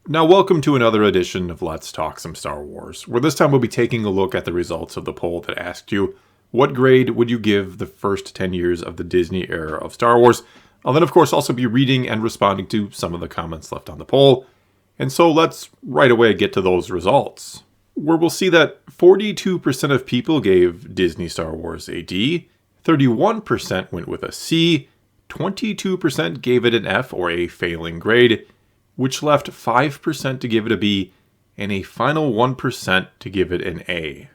Now welcome to another edition of Let's Talk Some Star Wars, where this time we'll be taking a look at the results of the poll that asked you, what grade would you give the first 10 years of the Disney era of Star Wars? I'll then of course also be reading and responding to some of the comments left on the poll. And so let's right away get to those results, where we'll see that 42% of people gave Disney Star Wars a D, 31% went with a C, 22% gave it an F or a failing grade, which left 5% to give it a B, and a final 1% to give it an A.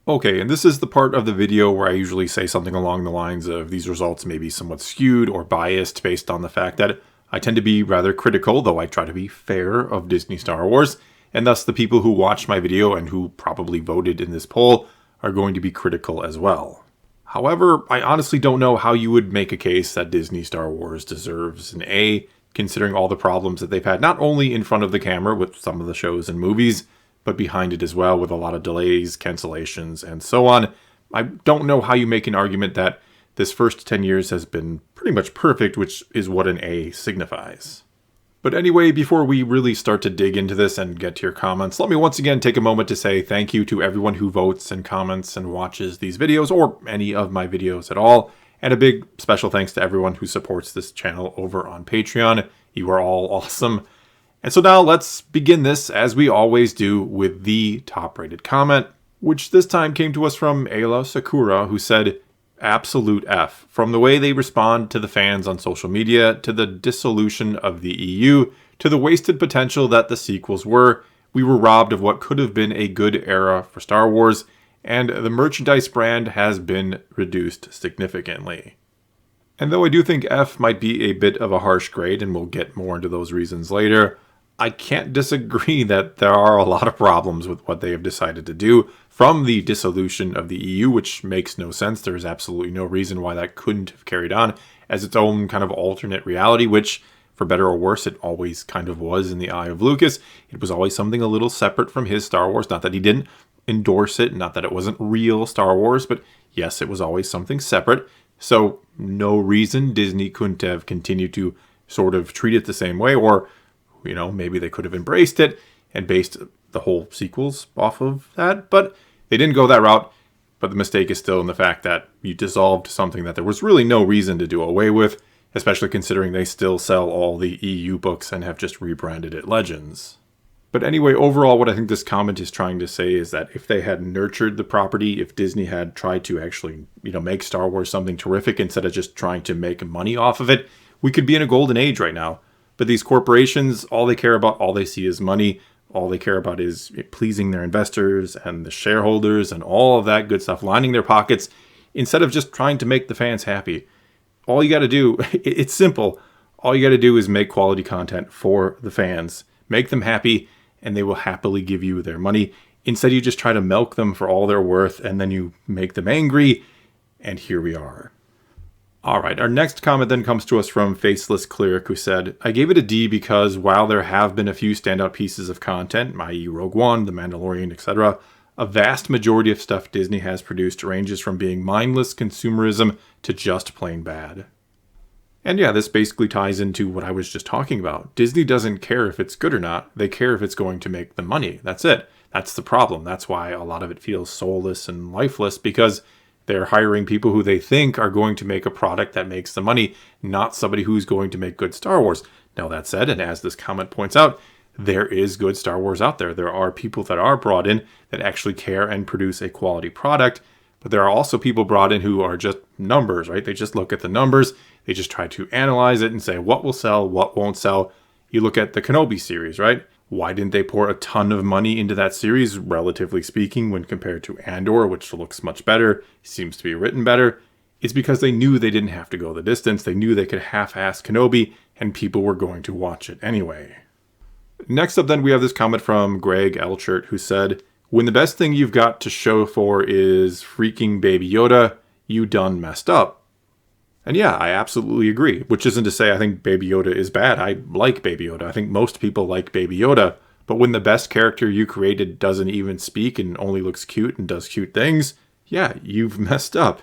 Okay, and this is the part of the video where I usually say something along the lines of these results may be somewhat skewed or biased based on the fact that I tend to be rather critical, though I try to be fair, of Disney Star Wars, and thus the people who watched my video and who probably voted in this poll are going to be critical as well. However, I honestly don't know how you would make a case that Disney Star Wars deserves an A, considering all the problems that they've had, not only in front of the camera with some of the shows and movies, but behind it as well with a lot of delays, cancellations, and so on. I don't know how you make an argument that this first 10 years has been pretty much perfect, which is what an A signifies. But anyway, before we really start to dig into this and get to your comments, let me once again take a moment to say thank you to everyone who votes and comments and watches these videos, or any of my videos at all. And a big special thanks to everyone who supports this channel over on Patreon. You are all awesome. And so now let's begin this, as we always do, with the top-rated comment, which this time came to us from Ayla Sakura, who said, "Absolute F. From the way they respond to the fans on social media, to the dissolution of the EU, to the wasted potential that the sequels were, we were robbed of what could have been a good era for Star Wars, and the merchandise brand has been reduced significantly." And though I do think F might be a bit of a harsh grade, and we'll get more into those reasons later, I can't disagree that there are a lot of problems with what they have decided to do, from the dissolution of the EU, which makes no sense. There's absolutely no reason why that couldn't have carried on as its own kind of alternate reality, which, for better or worse, it always kind of was in the eye of Lucas. It was always something a little separate from his Star Wars. Not that he didn't endorse it, not that it wasn't real Star Wars, but yes, it was always something separate. So no reason Disney couldn't have continued to sort of treat it the same way, or, you know, maybe they could have embraced it and based the whole sequels off of that, but they didn't go that route. But the mistake is still in the fact that you dissolved something that there was really no reason to do away with, especially considering they still sell all the EU books and have just rebranded it Legends. But anyway, overall, what I think this comment is trying to say is that if they had nurtured the property, if Disney had tried to actually, make Star Wars something terrific instead of just trying to make money off of it, we could be in a golden age right now. But these corporations, all they care about, all they see is money. All they care about is pleasing their investors and the shareholders and all of that good stuff, lining their pockets, instead of just trying to make the fans happy. All you got to do, it's simple. All you got to do is make quality content for the fans. Make them happy, and they will happily give you their money. Instead, you just try to milk them for all they're worth, and then you make them angry, and here we are. All right, our next comment then comes to us from Faceless Cleric, who said, "I gave it a D because while there have been a few standout pieces of content, i.e. Rogue One, The Mandalorian, etc., a vast majority of stuff Disney has produced ranges from being mindless consumerism to just plain bad." And yeah, this basically ties into what I was just talking about. Disney doesn't care if it's good or not. They care if it's going to make them money. That's it. That's the problem. That's why a lot of it feels soulless and lifeless, because they're hiring people who they think are going to make a product that makes the money, not somebody who's going to make good Star Wars. Now, that said, and as this comment points out, there is good Star Wars out there. There are people that are brought in that actually care and produce a quality product, but there are also people brought in who are just numbers, right? They just look at the numbers. They just try to analyze it and say what will sell, what won't sell. You look at the Kenobi series, right? Why didn't they pour a ton of money into that series, relatively speaking, when compared to Andor, which looks much better, seems to be written better? It's because they knew they didn't have to go the distance. They knew they could half-ass Kenobi, and people were going to watch it anyway. Next up then, we have this comment from Greg Elchert, who said, "When the best thing you've got to show for is freaking Baby Yoda, you done messed up." And yeah, I absolutely agree, which isn't to say I think Baby Yoda is bad. I like Baby Yoda. I think most people like Baby Yoda. But when the best character you created doesn't even speak and only looks cute and does cute things, yeah, you've messed up.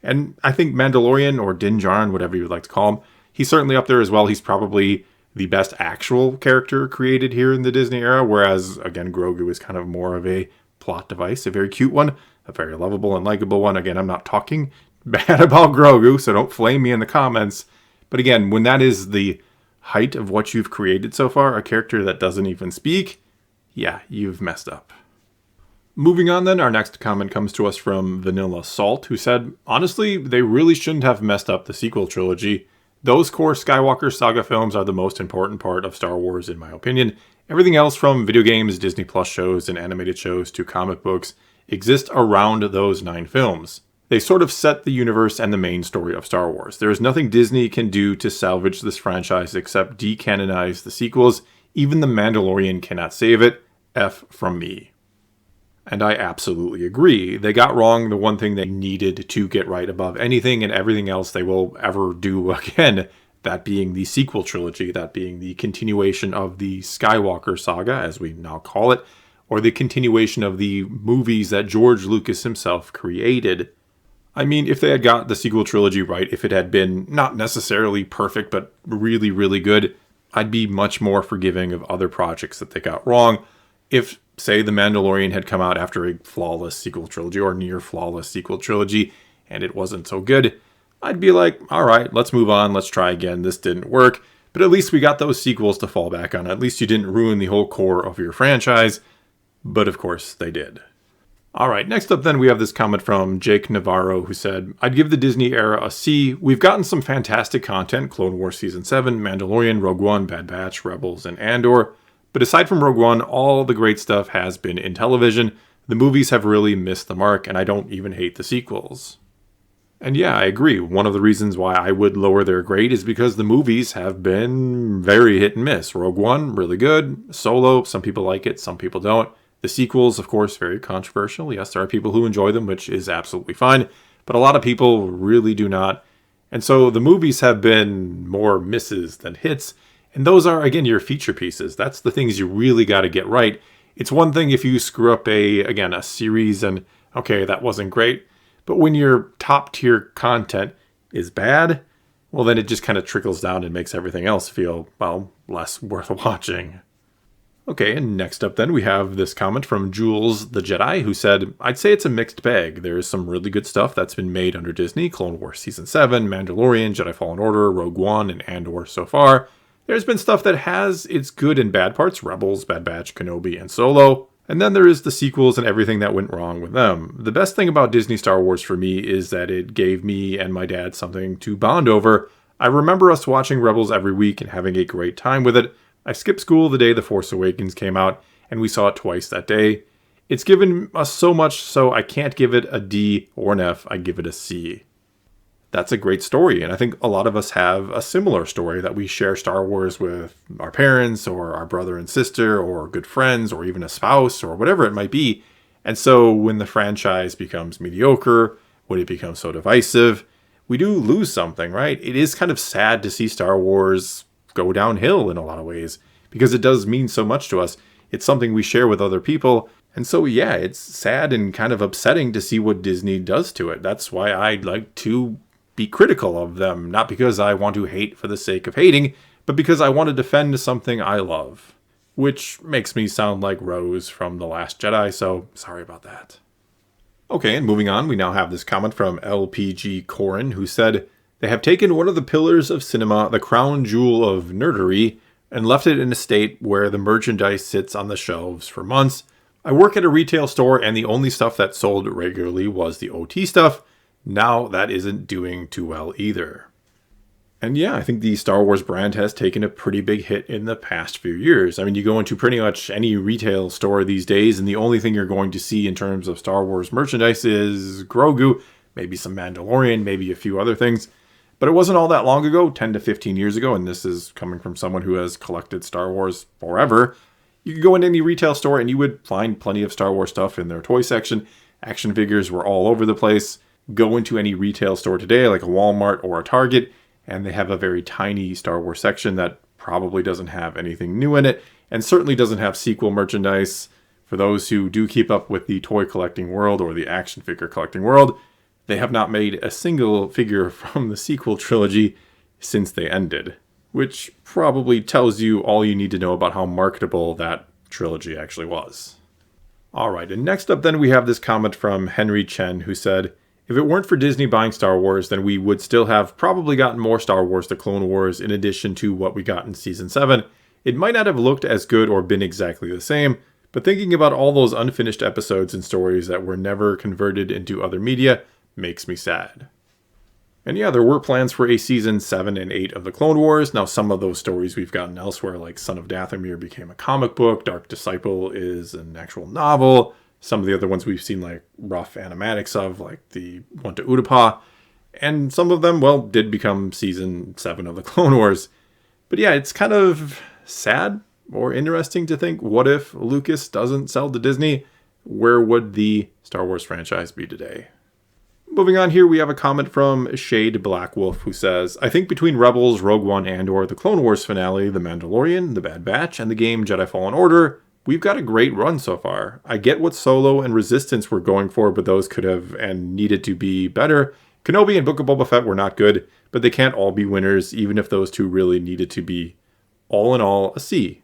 And I think Mandalorian, or Din Djarin, whatever you would like to call him, he's certainly up there as well. He's probably the best actual character created here in the Disney era, whereas, again, Grogu is kind of more of a plot device, a very cute one, a very lovable and likable one. Again, I'm not talking bad about Grogu, so don't flame me in the comments. But again, when that is the height of what you've created so far, a character that doesn't even speak, yeah, you've messed up. Moving on then, our next comment comes to us from Vanilla Salt, who said, honestly, they really shouldn't have messed up the sequel trilogy. Those core Skywalker saga films are the most important part of Star Wars, in my opinion. Everything else from video games, Disney Plus shows, and animated shows to comic books exist around those 9 films. They sort of set the universe and the main story of Star Wars. There is nothing Disney can do to salvage this franchise except decanonize the sequels. Even The Mandalorian cannot save it. F from me. And I absolutely agree. They got wrong the one thing they needed to get right above anything and everything else they will ever do again. That being the sequel trilogy, that being the continuation of the Skywalker saga, as we now call it, or the continuation of the movies that George Lucas himself created. I mean, if they had got the sequel trilogy right, if it had been not necessarily perfect, but really, really good, I'd be much more forgiving of other projects that they got wrong. If, say, The Mandalorian had come out after a flawless sequel trilogy or near flawless sequel trilogy, and it wasn't so good, I'd be like, all right, let's move on, let's try again, this didn't work. But at least we got those sequels to fall back on. At least you didn't ruin the whole core of your franchise. But of course, they did. All right, next up then we have this comment from Jake Navarro, who said, I'd give the Disney era a C. We've gotten some fantastic content, Clone Wars Season 7, Mandalorian, Rogue One, Bad Batch, Rebels, and Andor. But aside from Rogue One, all the great stuff has been in television. The movies have really missed the mark, and I don't even hate the sequels. And yeah, I agree. One of the reasons why I would lower their grade is because the movies have been very hit and miss. Rogue One, really good. Solo, some people like it, some people don't. The sequels, of course, very controversial. Yes, there are people who enjoy them, which is absolutely fine. But a lot of people really do not. And so the movies have been more misses than hits. And those are, again, your feature pieces. That's the things you really got to get right. It's one thing if you screw up a series and, okay, that wasn't great. But when your top tier content is bad, well, then it just kind of trickles down and makes everything else feel, well, less worth watching. Okay, and next up then we have this comment from Jules the Jedi, who said, I'd say it's a mixed bag. There is some really good stuff that's been made under Disney, Clone Wars Season 7, Mandalorian, Jedi Fallen Order, Rogue One, and Andor so far. There's been stuff that has its good and bad parts, Rebels, Bad Batch, Kenobi, and Solo. And then there is the sequels and everything that went wrong with them. The best thing about Disney Star Wars for me is that it gave me and my dad something to bond over. I remember us watching Rebels every week and having a great time with it. I skipped school the day The Force Awakens came out, and we saw it twice that day. It's given us so much, so I can't give it a D or an F, I give it a C. That's a great story, and I think a lot of us have a similar story that we share Star Wars with our parents, or our brother and sister, or good friends, or even a spouse, or whatever it might be. And so when the franchise becomes mediocre, when it becomes so divisive, we do lose something, right? It is kind of sad to see Star Wars go downhill in a lot of ways, because it does mean so much to us. It's something we share with other people. And so, yeah, it's sad and kind of upsetting to see what Disney does to it. That's why I like to be critical of them, not because I want to hate for the sake of hating, but because I want to defend something I love. Which makes me sound like Rose from The Last Jedi, so sorry about that. Okay, and moving on, we now have this comment from LPG Corin, who said, they have taken one of the pillars of cinema, the crown jewel of nerdery, and left it in a state where the merchandise sits on the shelves for months. I work at a retail store, and the only stuff that sold regularly was the OT stuff. Now that isn't doing too well either. And yeah, I think the Star Wars brand has taken a pretty big hit in the past few years. I mean, you go into pretty much any retail store these days, and the only thing you're going to see in terms of Star Wars merchandise is Grogu, maybe some Mandalorian, maybe a few other things. But it wasn't all that long ago, 10 to 15 years ago, and this is coming from someone who has collected Star Wars forever. You could go into any retail store and you would find plenty of Star Wars stuff in their toy section. Action figures were all over the place. Go into any retail store today, like a Walmart or a Target, and they have a very tiny Star Wars section that probably doesn't have anything new in it, and certainly doesn't have sequel merchandise. For those who do keep up with the toy collecting world or the action figure collecting world, they have not made a single figure from the sequel trilogy since they ended. which probably tells you all you need to know about how marketable that trilogy actually was. Alright, and next up then we have this comment from Henry Chen, who said, if it weren't for Disney buying Star Wars, then we would still have probably gotten more Star Wars The Clone Wars in addition to what we got in Season 7. It might not have looked as good or been exactly the same, but thinking about all those unfinished episodes and stories that were never converted into other media makes me sad. And yeah, there were plans for a Season 7 and 8 of The Clone Wars. Now, some of those stories we've gotten elsewhere, like Son of Dathomir became a comic book, Dark Disciple is an actual novel. Some of the other ones we've seen like rough animatics of, like the one to Utapau. And some of them, well, did become Season 7 of The Clone Wars. But yeah, it's kind of sad or interesting to think, what if Lucas doesn't sell to Disney? Where would the Star Wars franchise be today? Moving on here, we have a comment from Shade Blackwolf, who says, I think between Rebels, Rogue One, and/or the Clone Wars finale, The Mandalorian, The Bad Batch, and the game Jedi Fallen Order, we've got a great run so far. I get what Solo and Resistance were going for, but those could have and needed to be better. Kenobi and Book of Boba Fett were not good, but they can't all be winners, even if those two really needed to be. All in all, a C.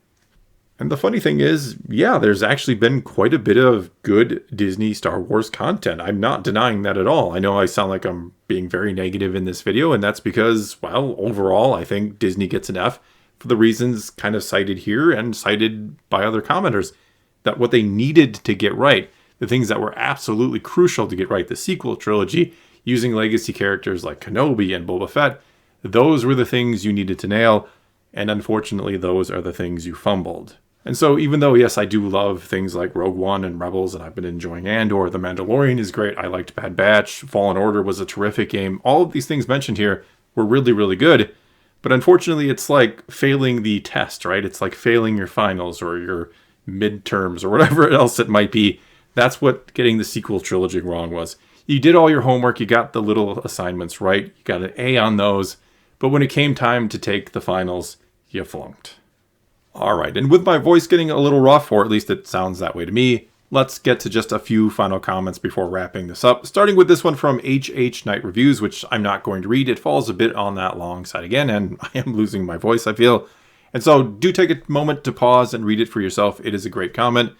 And the funny thing is, yeah, there's actually been quite a bit of good Disney Star Wars content. I'm not denying that at all. I know I sound like I'm being very negative in this video, and that's because, well, overall, I think Disney gets an F for the reasons kind of cited here and cited by other commenters. That what they needed to get right, the things that were absolutely crucial to get right, the sequel trilogy, using legacy characters like Kenobi and Boba Fett, those were the things you needed to nail, and unfortunately, those are the things you fumbled. And so even though, yes, I do love things like Rogue One and Rebels, and I've been enjoying Andor, The Mandalorian is great, I liked Bad Batch, Fallen Order was a terrific game, all of these things mentioned here were really, really good, but unfortunately it's like failing the test, right? It's like failing your finals or your midterms or whatever else it might be. That's what getting the sequel trilogy wrong was. You did all your homework, you got the little assignments right, you got an A on those, but when it came time to take the finals, you flunked. Alright, and with my voice getting a little rough, or at least it sounds that way to me, let's get to just a few final comments before wrapping this up. Starting with this one from HH Night Reviews, which I'm not going to read. It falls a bit on that long side again, and I am losing my voice, I feel. And so do take a moment to pause and read it for yourself. It is a great comment.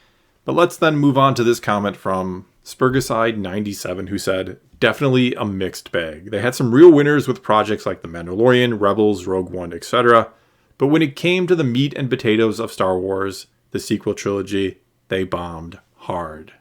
But let's then move on to this comment from Spurgicide97, who said, definitely a mixed bag. They had some real winners with projects like The Mandalorian, Rebels, Rogue One, etc., but when it came to the meat and potatoes of Star Wars, the sequel trilogy, they bombed hard.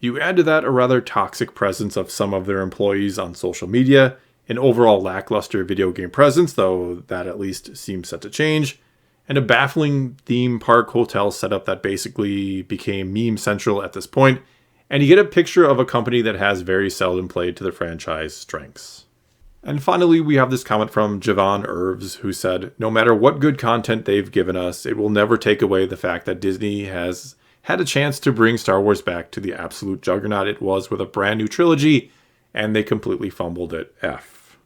You add to that a rather toxic presence of some of their employees on social media, an overall lackluster video game presence, though that at least seems set to change, and a baffling theme park hotel setup that basically became meme central at this point, and you get a picture of a company that has very seldom played to the franchise strengths. And finally, we have this comment from Javon Irves, who said, no matter what good content they've given us, it will never take away the fact that Disney has had a chance to bring Star Wars back to the absolute juggernaut it was with a brand new trilogy, and they completely fumbled it. F.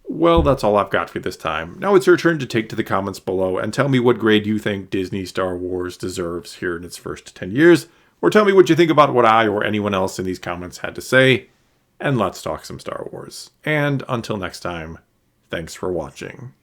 Well, that's all I've got for this time. Now it's your turn to take to the comments below and tell me what grade you think Disney Star Wars deserves here in its first 10 years, or tell me what you think about what I or anyone else in these comments had to say. And let's talk some Star Wars. And until next time, thanks for watching.